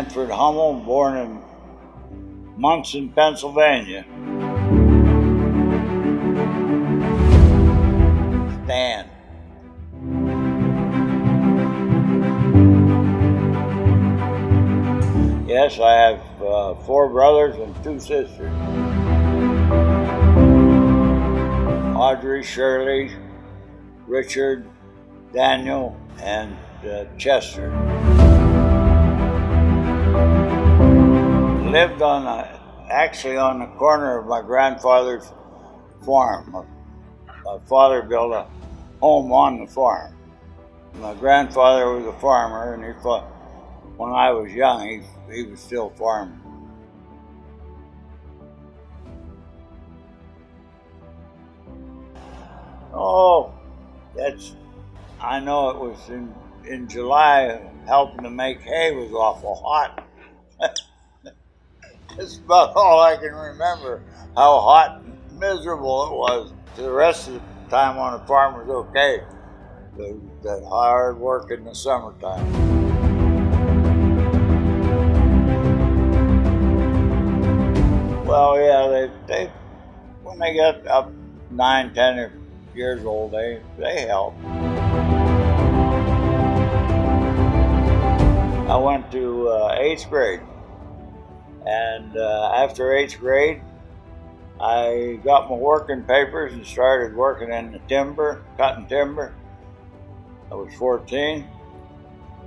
Sanford Hummel, born in Munson, Pennsylvania. Stan. Yes, I have 4 brothers and 2 sisters. Audrey, Shirley, Richard, Daniel, and Chester. Lived actually on the corner of my grandfather's farm. My father built a home on the farm. My grandfather was a farmer, and he thought when I was young, he was still farming. Oh, I know it was in July, helping to make hay was awful hot. That's about all I can remember, how hot and miserable it was. The rest of the time on the farm was okay. That hard work in the summertime. Well, yeah, they when they got up 9, 10 years old, they helped. I went to 8th grade, and after 8th grade, I got my working papers and started working in the timber, cutting timber. I was 14,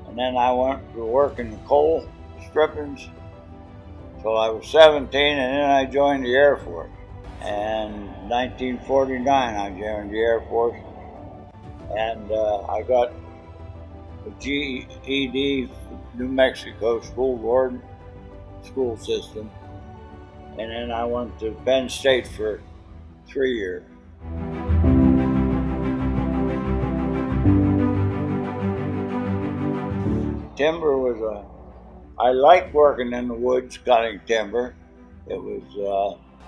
and then I went to work in the coal strippings till I was 17, and then I joined the Air Force. And in 1949, I joined the Air Force, and I got a GED, New Mexico School Board school system, and then I went to Penn State for 3 years. Timber was I liked working in the woods cutting timber. It was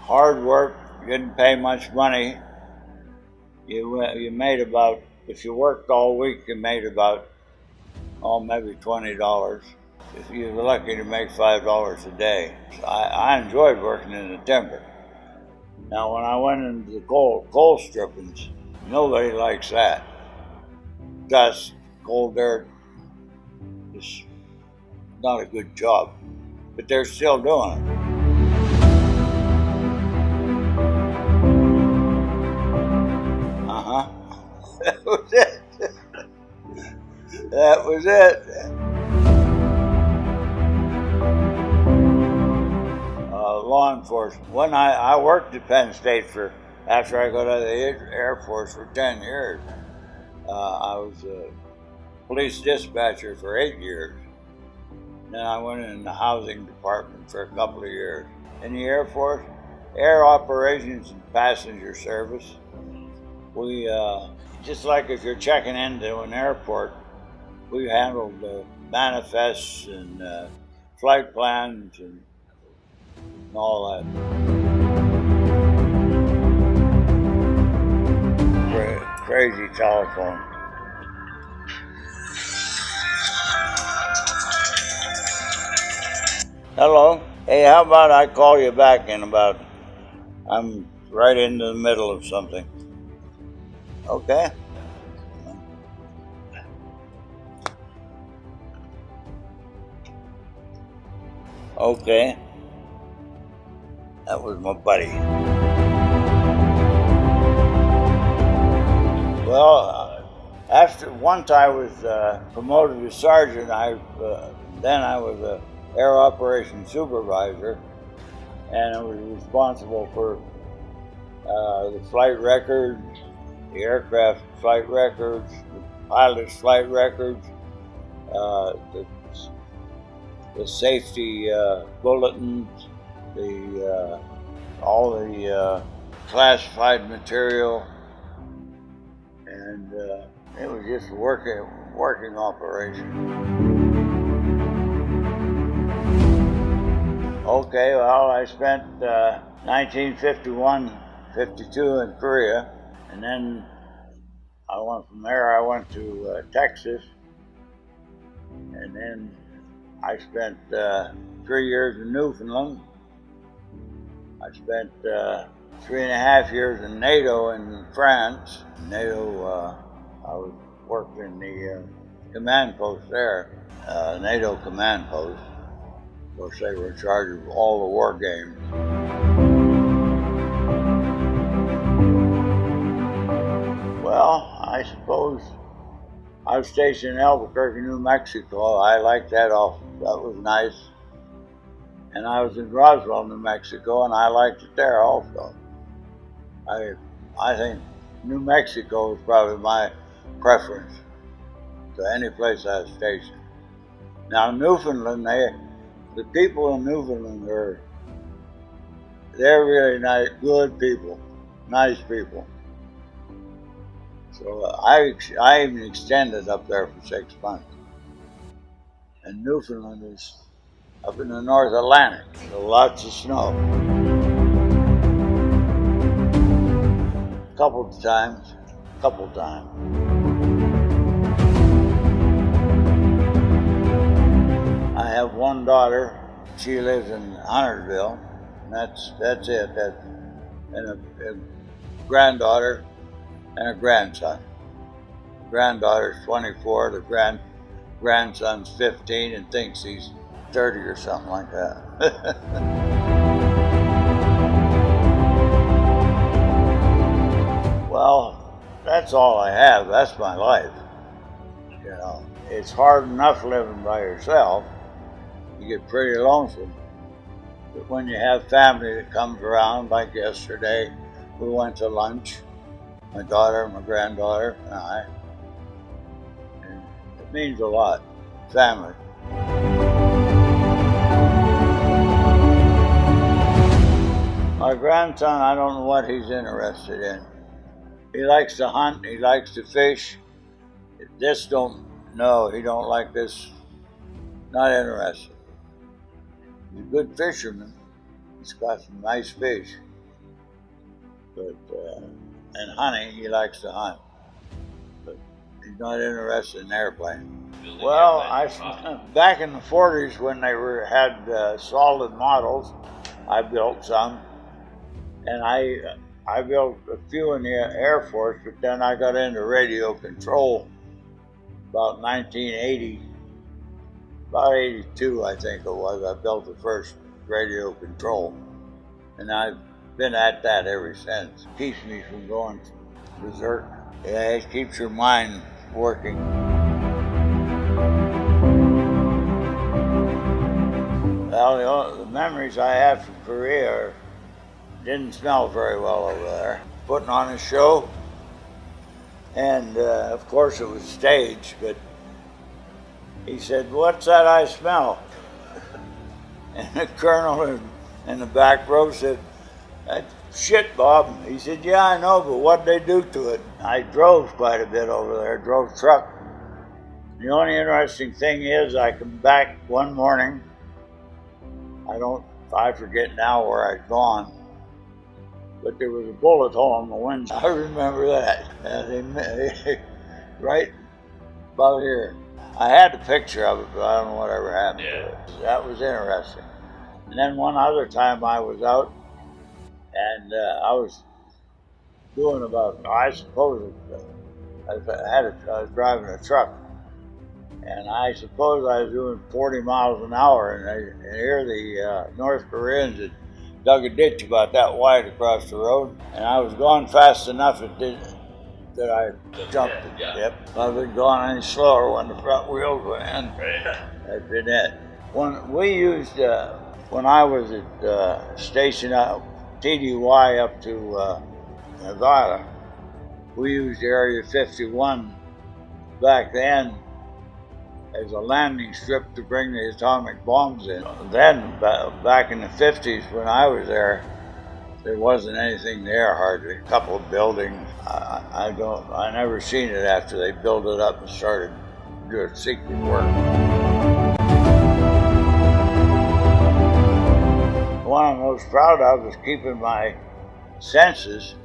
hard work, didn't pay much money. You made about, if you worked all week, you made about, maybe $20. If you were lucky to make $5 a day. So I enjoyed working in the timber. Now when I went into the coal strippings, nobody likes that. Dust, cold dirt, it's not a good job, but they're still doing it. That was it. That was it. Law enforcement. When I worked at Penn State after I got out of the Air Force for 10 years. I was a police dispatcher for 8 years. Then I went in the housing department for a couple of years. In the Air Force, air operations and passenger service. We, just like if you're checking into an airport, we handled manifests and flight plans and all that. Crazy telephone. Hello? Hey, how about I call you back in I'm right into the middle of something. Okay? Okay. That was my buddy. Well, once I was promoted to sergeant, then I was a air operations supervisor, and I was responsible for the flight records, the aircraft flight records, the pilot's flight records, the safety bulletins, all the classified material, and it was just a working operation. Okay, well, I spent 1951, 52 in Korea, and then from there I went to Texas, and then I spent 3 years in Newfoundland. I spent 3.5 years in NATO in France. NATO, I worked in the command post there, NATO command post. Of course, they were in charge of all the war games. Well, I suppose I was stationed in Albuquerque, New Mexico. I liked that also. That was nice. And I was in Roswell, New Mexico, and I liked it there also. I think New Mexico is probably my preference to any place I was stationed. Now, Newfoundland, the people in Newfoundland they're really nice, good people, nice people. So I even extended up there for 6 months. And Newfoundland is up in the North Atlantic, so lots of snow. Couple times. I have one daughter. She lives in Huntersville, and that's it. And a granddaughter and a grandson. The granddaughter's 24, the grandson's 15 and thinks he's 30 or something like that. Well, that's all I have. That's my life. You know, it's hard enough living by yourself. You get pretty lonesome. But when you have family that comes around, like yesterday, we went to lunch, my daughter, my granddaughter, and I. And it means a lot, family. My grandson, I don't know what he's interested in. He likes to hunt, he likes to fish. He don't like this, not interested. He's a good fisherman. He's got some nice fish. But, and hunting, he likes to hunt. But he's not interested in airplanes. Well, back in the 40s when they had solid models, I built some. And I built a few in the Air Force, but then I got into radio control about 1980. About 82, I think it was. I built the first radio control. And I've been at that ever since. Keeps me from going berserk. Yeah, it keeps your mind working. Well, the memories I have from Korea didn't smell very well over there. Putting on a show, and of course it was staged, but he said, "What's that I smell?" And the colonel in the back row said, "That's shit, Bob." He said, "Yeah, I know, but what'd they do to it?" I drove quite a bit over there, drove truck. The only interesting thing is I come back one morning, I forget now where I'd gone, but there was a bullet hole in the window. I remember that. Right about here. I had a picture of it, but I don't know whatever happened to it. That was interesting. And then one other time I was out, and I was doing I was driving a truck, and I suppose I was doing 40 miles an hour, and here the North Koreans had dug a ditch about that wide across the road, and I was going fast enough that I jumped it. Yep. If I'd been going any slower when the front wheels went in, that'd been it. When I was at station out TDY up to Nevada, we used Area 51 back then as a landing strip to bring the atomic bombs in. Then, back in the 50s when I was there wasn't anything there hardly. A couple of buildings. I never seen it after they built it up and started doing secret work. One I'm most proud of is keeping my senses.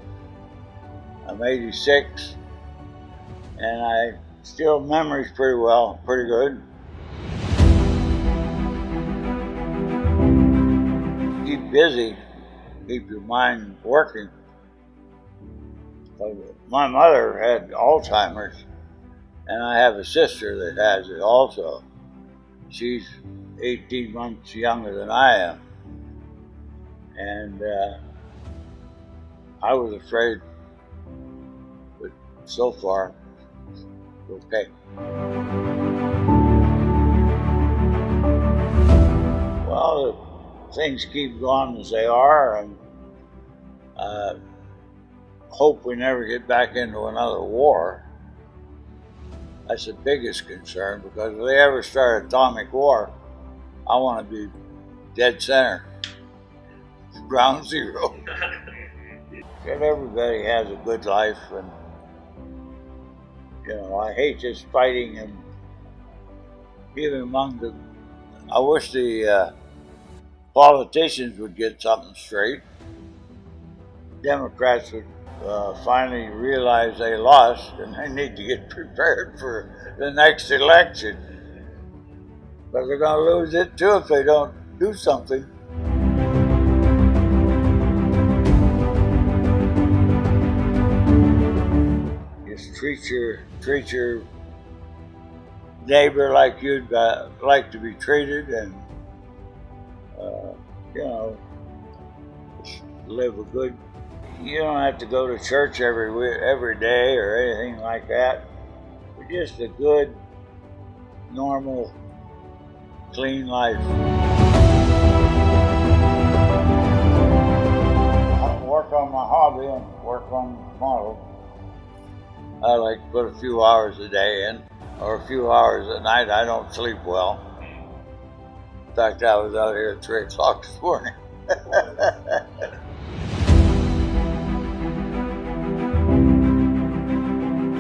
I'm 86, and I still memories pretty well, pretty good. busy, keep your mind working. My mother had Alzheimer's, and I have a sister that has it also. She's 18 months younger than I am. And I was afraid, but so far, it's okay. Well, things keep going as they are, and hope we never get back into another war. That's the biggest concern, because if they ever start atomic war, I want to be dead center, ground zero. And everybody has a good life, and I hate this fighting, and even among I wish the politicians would get something straight. Democrats would finally realize they lost, and they need to get prepared for the next election. But they're going to lose it too if they don't do something. Just treat your neighbor like you'd like to be treated, and just live a good. You don't have to go to church every day or anything like that. But just a good, normal, clean life. I work on my hobby and work on the model. I like to put a few hours a day in, or a few hours at night. I don't sleep well. In fact, I was out here at 3 o'clock this morning.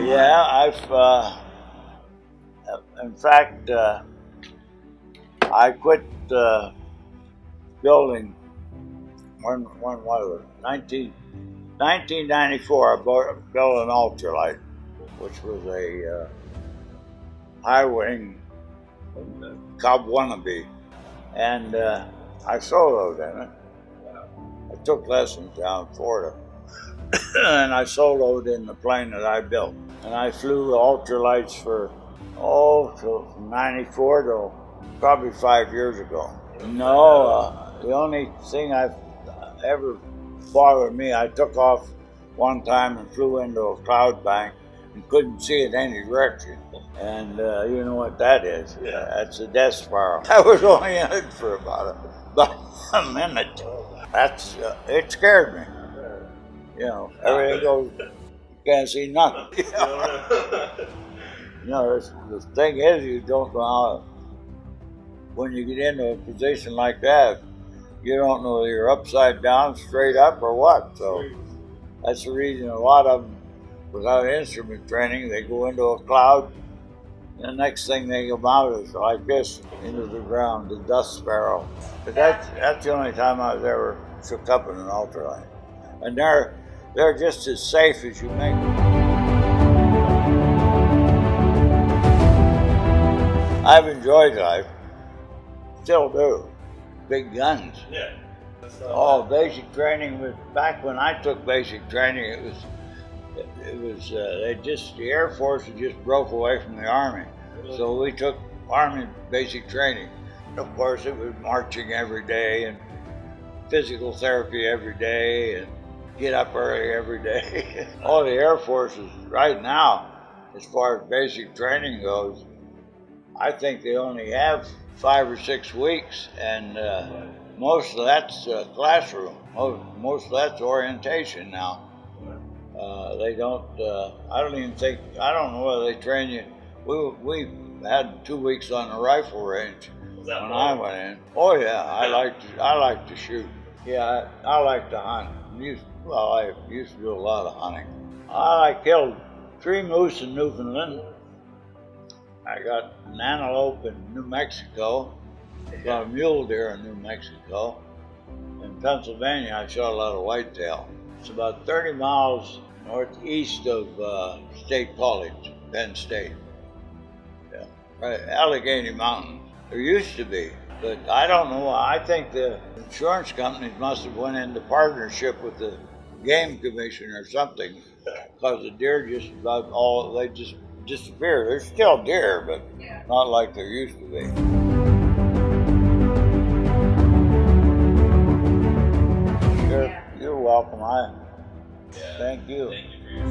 Yeah, in fact, I quit building, when was it? 1994, I built an ultralight, which was a high-wing Cub wannabe, and I soloed in it. I took lessons down in Florida, and I soloed in the plane that I built. And I flew ultralights from 94 to probably 5 years ago. No, the only thing I've ever bothered me, I took off one time and flew into a cloud bank and couldn't see in any direction. And you know what that is? Yeah. That's a death spiral. I was only in it for about a minute. It scared me. Everything goes. Can't see nothing. The thing is, you don't know how, when you get into a position like that, you don't know if you're upside down, straight up, or what. So that's the reason a lot of them, without instrument training, they go into a cloud, and the next thing they come out is like this, into the ground, the dust spiral. But that's the only time I was ever shook up in an ultralight. And they're just as safe as you make them. I've enjoyed life, still do. Big guns. Yeah. Basic training was, back when I took basic training, the Air Force had just broke away from the Army. So we took Army basic training. Of course, it was marching every day and physical therapy every day and get up early every day. All the Air Forces right now, as far as basic training goes, I think they only have 5 or 6 weeks, and most of that's classroom. Most of that's orientation now. They don't. I don't know whether they train you. We had 2 weeks on the rifle range when I went in. Oh yeah, I like to shoot. Yeah, I like to hunt. I used to do a lot of hunting. I killed 3 moose in Newfoundland. I got an antelope in New Mexico. Got a mule deer in New Mexico. In Pennsylvania, I shot a lot of whitetail. It's about 30 miles northeast of State College, Penn State. Yeah, right, Allegheny Mountains. There used to be. But I don't know. I think the insurance companies must have went into partnership with the game commission or something, because the deer just about all they just disappear. There's still deer, but not like there used to be. You're welcome. Thank you. Thank you for your